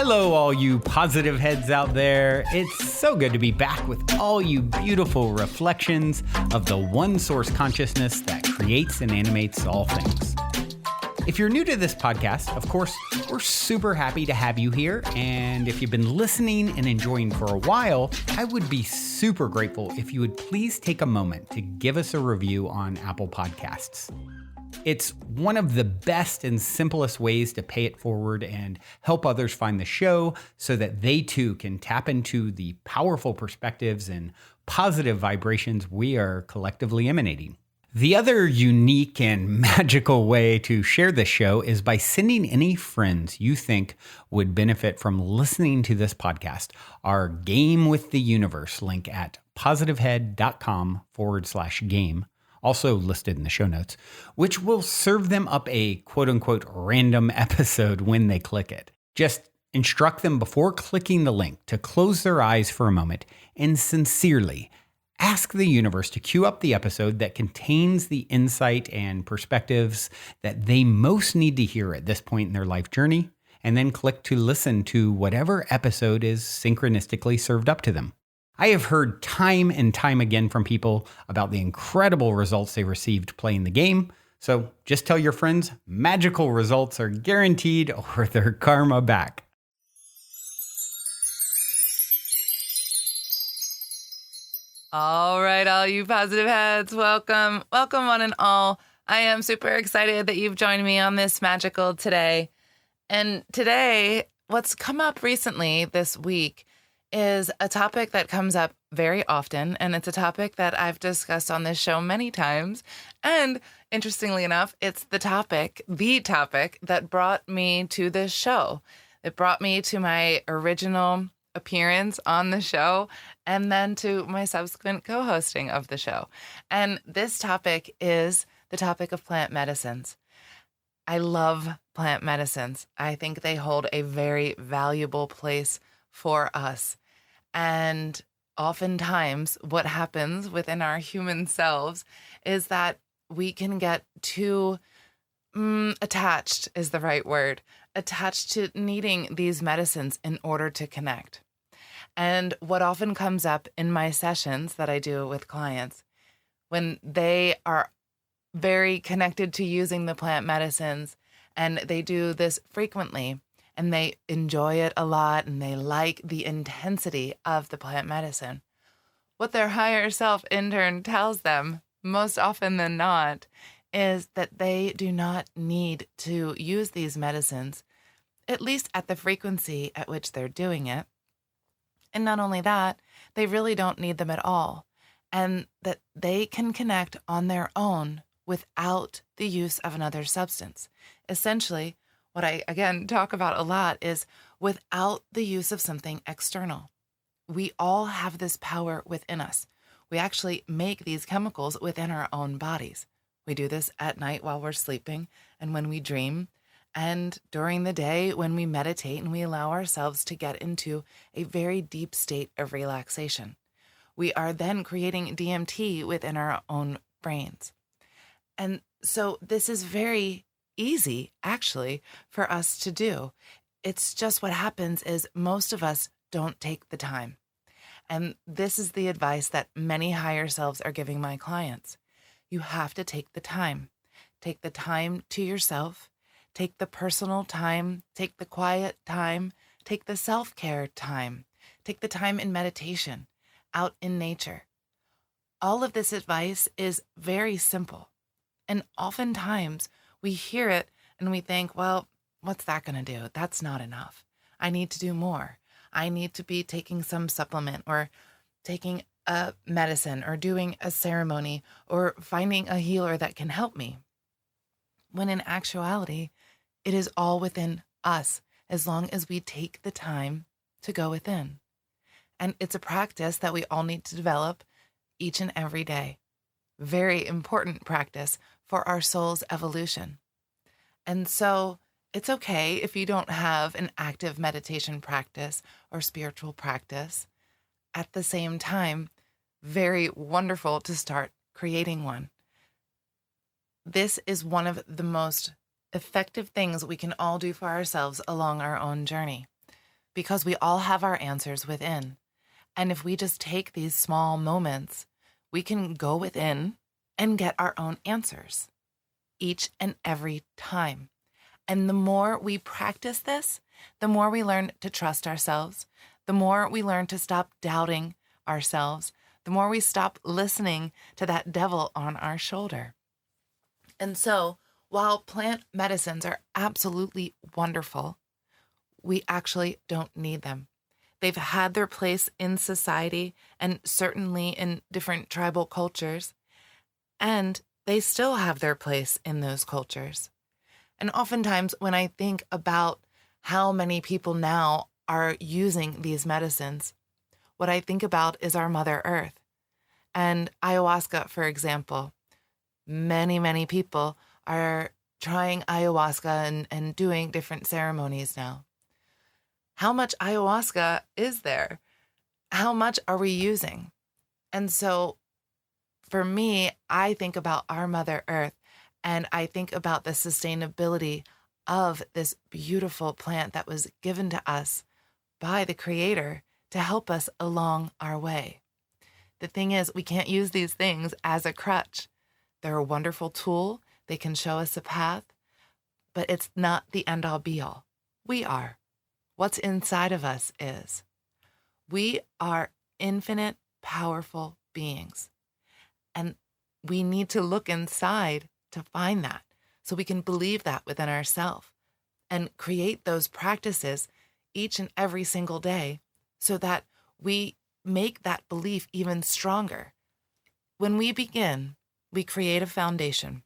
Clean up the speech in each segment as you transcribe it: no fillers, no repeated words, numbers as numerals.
Hello, all you positive heads out there. It's so good to be back with all you beautiful reflections of the one source consciousness that creates and animates all things. If you're new to this podcast, of course, we're super happy to have you here. And if you've been listening and enjoying for a while, I would be super grateful if you would please take a moment to give us a review on Apple Podcasts. It's one of the best and simplest ways to pay it forward and help others find the show so that they too can tap into the powerful perspectives and positive vibrations we are collectively emanating. The other unique and magical way to share this show is by sending any friends you think would benefit from listening to this podcast our Game with the Universe link at positivehead.com/game. Also listed in the show notes, which will serve them up a quote-unquote random episode when they click it. Just instruct them before clicking the link to close their eyes for a moment and sincerely ask the universe to queue up the episode that contains the insight and perspectives that they most need to hear at this point in their life journey, and then click to listen to whatever episode is synchronistically served up to them. I have heard time and time again from people about the incredible results they received playing the game. So just tell your friends magical results are guaranteed or their karma back. All right, all you positive heads, welcome. Welcome one and all. I am super excited that you've joined me on this magical today. And today, what's come up recently this week is a topic that comes up very often, and it's a topic that I've discussed on this show many times. And interestingly enough, it's the topic that brought me to this show. It brought me to my original appearance on the show and then to my subsequent co-hosting of the show. And this topic is the topic of plant medicines. I love plant medicines. I think they hold a very valuable place for us. And oftentimes what happens within our human selves is that we can get too attached is the right word, attached to needing these medicines in order to connect. And what often comes up in my sessions that I do with clients, when they are very connected to using the plant medicines and they do this frequently, and they enjoy it a lot, and they like the intensity of the plant medicine, what their higher self in turn tells them, most often than not, is that they do not need to use these medicines, at least at the frequency at which they're doing it. And not only that, they really don't need them at all, and that they can connect on their own without the use of another substance. Essentially, what I, again, talk about a lot is without the use of something external. We all have this power within us. We actually make these chemicals within our own bodies. We do this at night while we're sleeping and when we dream, and during the day when we meditate and we allow ourselves to get into a very deep state of relaxation. We are then creating DMT within our own brains. And so this is very easy, actually, for us to do. It's just what happens is most of us don't take the time. And this is the advice that many higher selves are giving my clients. You have to take the time. Take the time to yourself. Take the personal time. Take the quiet time. Take the self-care time. Take the time in meditation, out in nature. All of this advice is very simple. And oftentimes, we hear it and we think, well, what's that going to do? That's not enough. I need to do more. I need to be taking some supplement or taking a medicine or doing a ceremony or finding a healer that can help me. When in actuality, it is all within us as long as we take the time to go within. And it's a practice that we all need to develop each and every day. Very important practice for our soul's evolution. And so it's okay if you don't have an active meditation practice or spiritual practice. At the same time, very wonderful to start creating one. This is one of the most effective things we can all do for ourselves along our own journey. because we all have our answers within. And if we just take these small moments, we can go within and get our own answers each and every time. And the more we practice this, the more we learn to trust ourselves, the more we learn to stop doubting ourselves, the more we stop listening to that devil on our shoulder. And so, while plant medicines are absolutely wonderful, we actually don't need them. They've had their place in society and certainly in different tribal cultures, and they still have their place in those cultures. And oftentimes when I think about how many people now are using these medicines, what I think about is our Mother Earth. And ayahuasca, for example, many people are trying ayahuasca and doing different ceremonies now. How much ayahuasca is there? How much are we using? And so for me, I think about our Mother Earth, and I think about the sustainability of this beautiful plant that was given to us by the Creator to help us along our way. The thing is, we can't use these things as a crutch. They're a wonderful tool. They can show us a path, but it's not the end-all be-all. We are. What's inside of us is. We are infinite, powerful beings. And we need to look inside to find that, so we can believe that within ourselves and create those practices each and every single day so that we make that belief even stronger. When we begin, we create a foundation.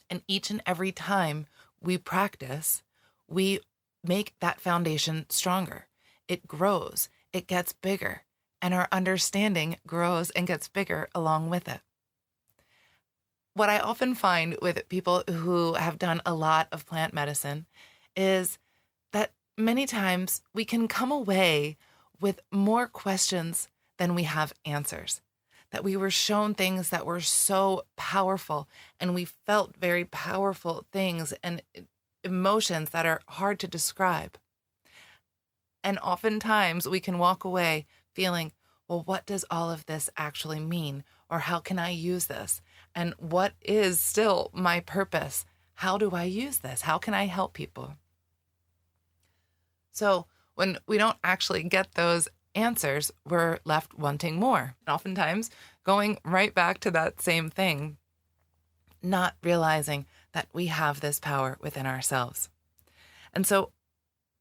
And each and every time we practice, we make that foundation stronger. It grows, it gets bigger, and our understanding grows and gets bigger along with it. What I often find with people who have done a lot of plant medicine is that many times we can come away with more questions than we have answers. That we were shown things that were so powerful, and we felt very powerful things and emotions that are hard to describe. And oftentimes we can walk away feeling, well, what does all of this actually mean? Or how can I use this? And what is still my purpose? How do I use this? How can I help people? So when we don't actually get those answers, we're left wanting more. And oftentimes going right back to that same thing, not realizing that we have this power within ourselves. And so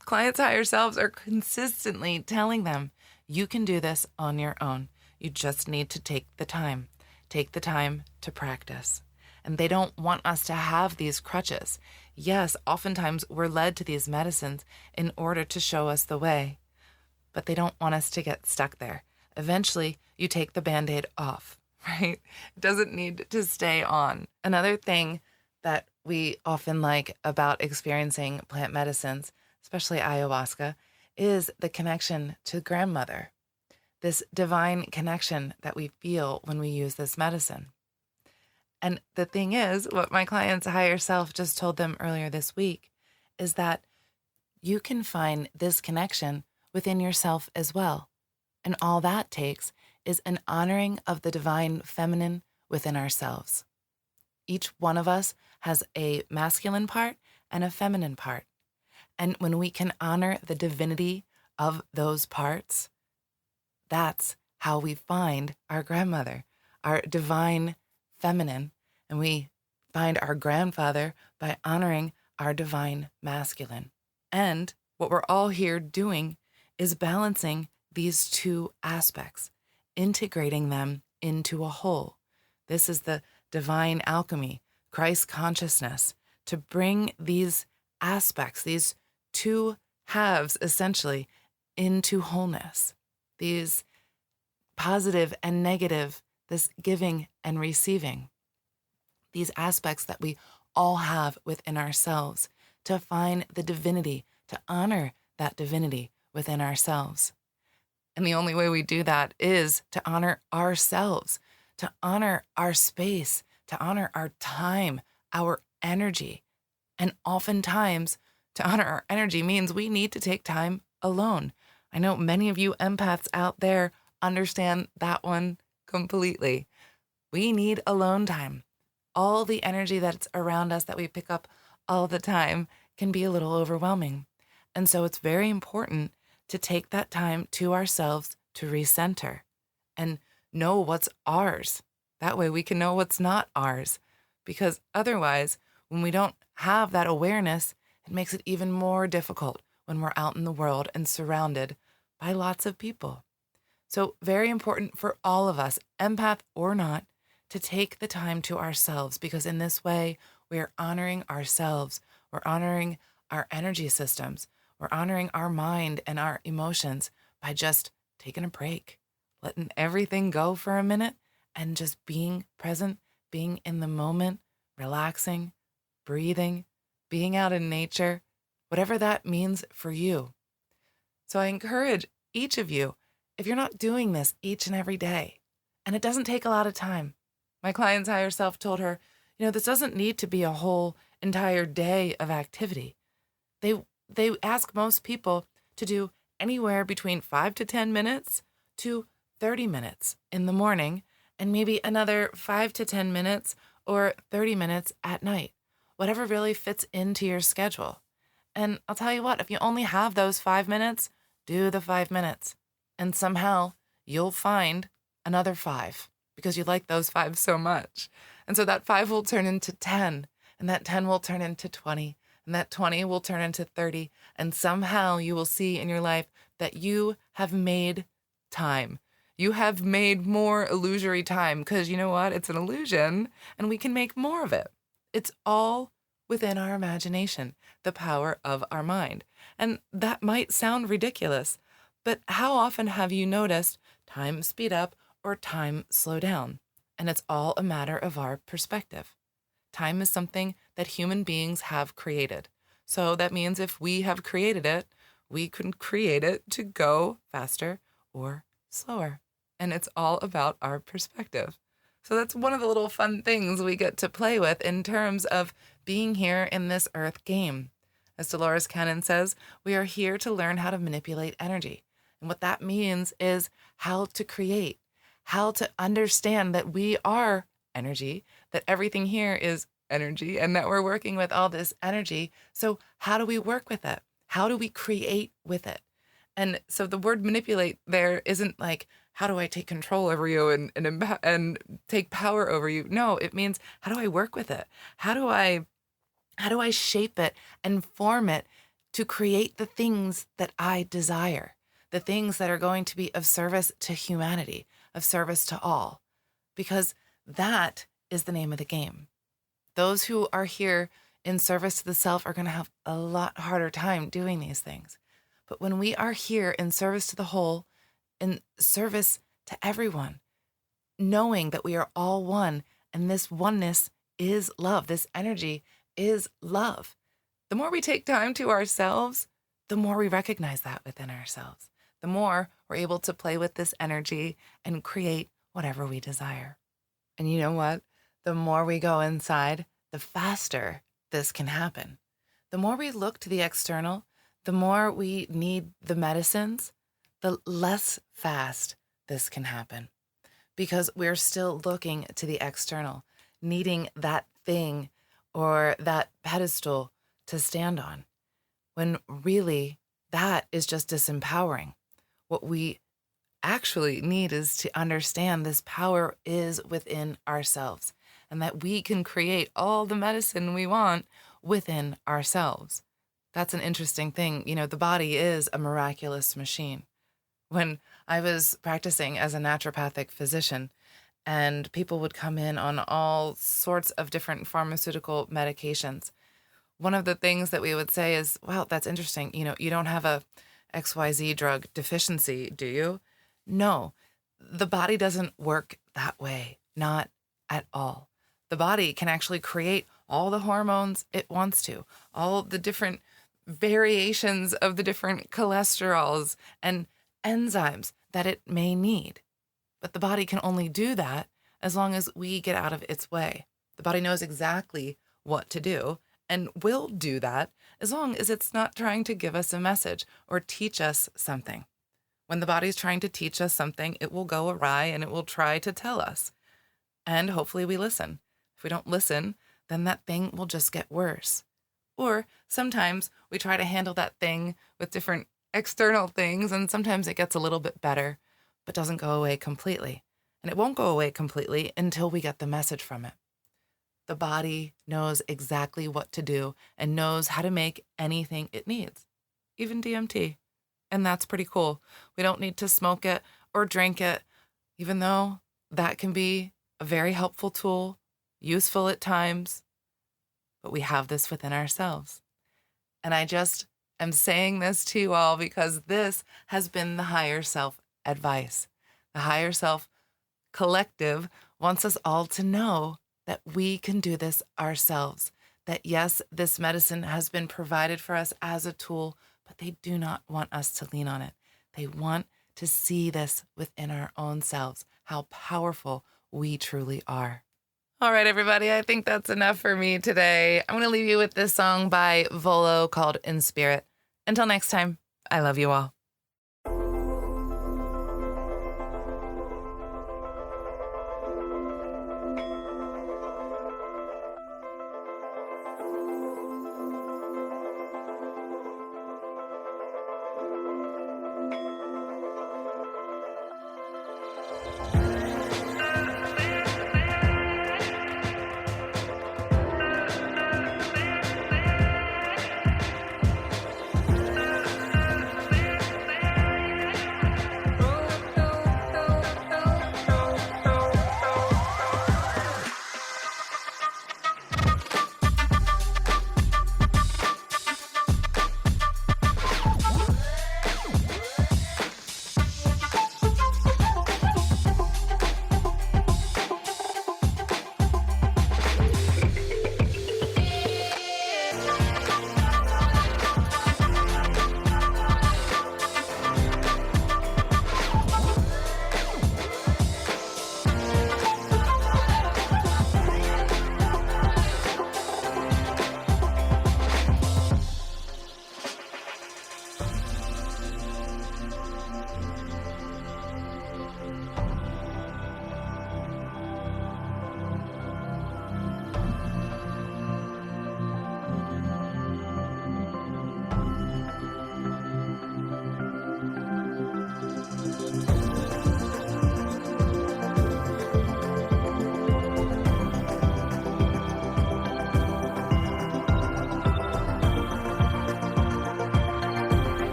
clients' higher selves are consistently telling them, you can do this on your own. You just need to take the time to practice. And they don't want us to have these crutches. Yes, oftentimes we're led to these medicines in order to show us the way, but they don't want us to get stuck there. Eventually, you take the Band-Aid off, right? It doesn't need to stay on. Another thing that we often like about experiencing plant medicines, especially ayahuasca, is the connection to grandmother, this divine connection that we feel when we use this medicine. And the thing is, what my client's higher self just told them earlier this week is that you can find this connection within yourself as well. And all that takes is an honoring of the divine feminine within ourselves. Each one of us has a masculine part and a feminine part. And when we can honor the divinity of those parts, that's how we find our grandmother, our divine feminine, and we find our grandfather by honoring our divine masculine. And what we're all here doing is balancing these two aspects, integrating them into a whole. This is the divine alchemy, Christ consciousness, to bring these aspects, these two halves essentially, into wholeness. These positive and negative, this giving and receiving. These aspects that we all have within ourselves, to find the divinity, to honor that divinity within ourselves. And the only way we do that is to honor ourselves, to honor our space, to honor our time, our energy. And oftentimes, to honor our energy means we need to take time alone. I know many of you empaths out there understand that one completely. We need alone time. All the energy that's around us that we pick up all the time can be a little overwhelming. And so it's very important to take that time to ourselves to recenter and know what's ours. That way we can know what's not ours. Because otherwise, when we don't have that awareness, it makes it even more difficult when we're out in the world and surrounded by lots of people. So very important for all of us, empath or not, to take the time to ourselves, because in this way, we are honoring ourselves. We're honoring our energy systems. We're honoring our mind and our emotions by just taking a break, letting everything go for a minute and just being present, being in the moment, relaxing, breathing, being out in nature, whatever that means for you. So I encourage each of you, if you're not doing this each and every day, and it doesn't take a lot of time. My client's higher self told her, this doesn't need to be a whole entire day of activity. They ask most people to do anywhere between 5 to 10 minutes to 30 minutes in the morning, and maybe another 5 to 10 minutes or 30 minutes at night, whatever really fits into your schedule. And I'll tell you what, if you only have those 5 minutes, do the 5 minutes. And somehow you'll find another 5 because you like those 5 so much. And so that 5 will turn into 10, and that 10 will turn into 20, and that 20 will turn into 30. And somehow you will see in your life that you have made time. You have made more illusory time because you know what? It's an illusion and we can make more of it. It's all within our imagination, the power of our mind. And that might sound ridiculous, but how often have you noticed time speed up or time slow down? And it's all a matter of our perspective. Time is something that human beings have created. So that means if we have created it, we can create it to go faster or slower. And it's all about our perspective. So that's one of the little fun things we get to play with in terms of being here in this earth game. As Dolores Cannon says, we are here to learn how to manipulate energy. And what that means is how to create, how to understand that we are energy, that everything here is energy, and that we're working with all this energy. So how do we work with it? How do we create with it? And so the word manipulate there isn't like, how do I take control over you and take power over you? No, it means, how do I work with it? How do I shape it and form it to create the things that I desire, the things that are going to be of service to humanity, of service to all? Because that is the name of the game. Those who are here in service to the self are going to have a lot harder time doing these things. But when we are here in service to the whole, in service to everyone, knowing that we are all one, and this oneness is love, this energy is love. The more we take time to ourselves, the more we recognize that within ourselves. The more we're able to play with this energy and create whatever we desire. And you know what? The more we go inside, the faster this can happen. The more we look to the external, the more we need the medicines, the less fast this can happen. Because we're still looking to the external, needing that thing or that pedestal to stand on, when really that is just disempowering. What we actually need is to understand this power is within ourselves, and that we can create all the medicine we want within ourselves. That's an interesting thing. The body is a miraculous machine. When I was practicing as a naturopathic physician, and people would come in on all sorts of different pharmaceutical medications, one of the things that we would say is, wow, that's interesting. You don't have a XYZ drug deficiency, do you? No, the body doesn't work that way. Not at all. The body can actually create all the hormones it wants to, all the different variations of the different cholesterols and enzymes that it may need. But the body can only do that as long as we get out of its way. The body knows exactly what to do, And will do that as long as it's not trying to give us a message or teach us something. When the body's trying to teach us something, it will go awry and it will try to tell us. And hopefully we listen. If we don't listen, then that thing will just get worse. Or sometimes we try to handle that thing with different external things, and sometimes it gets a little bit better, but doesn't go away completely. And it won't go away completely until we get the message from it. The body knows exactly what to do and knows how to make anything it needs, even DMT. And that's pretty cool. We don't need to smoke it or drink it, even though that can be a very helpful tool, useful at times, but we have this within ourselves. And I just am saying this to you all because this has been the higher self advice. The higher self collective wants us all to know that we can do this ourselves. That yes, this medicine has been provided for us as a tool, but they do not want us to lean on it. They want to see this within our own selves, how powerful we truly are. All right, everybody, I think that's enough for me today. I'm going to leave you with this song by Volo called In Spirit. Until next time, I love you all.